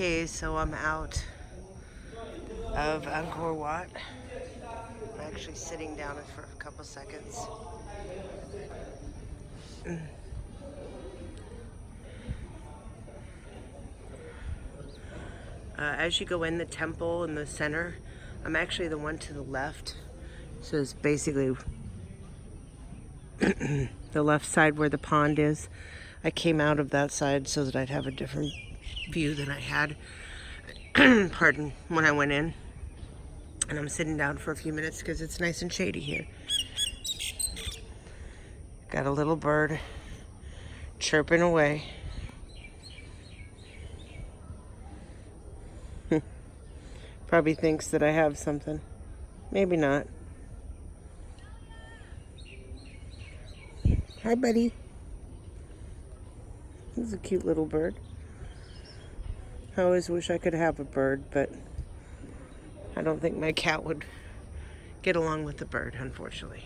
Okay, so I'm out of Angkor Wat. I'm actually sitting down for a couple seconds. As you go in the temple in the center, I'm actually the one to the left. So it's basically the left side where the pond is. I came out of that side so that I'd have a different view than I had, pardon, when I went in. And I'm sitting down for a few minutes because it's nice and shady here. Got a little bird chirping away. Probably thinks that I have something. Maybe not. Hi, buddy. He's a cute little bird. I always wish I could have a bird, but I don't think my cat would get along with the bird, unfortunately.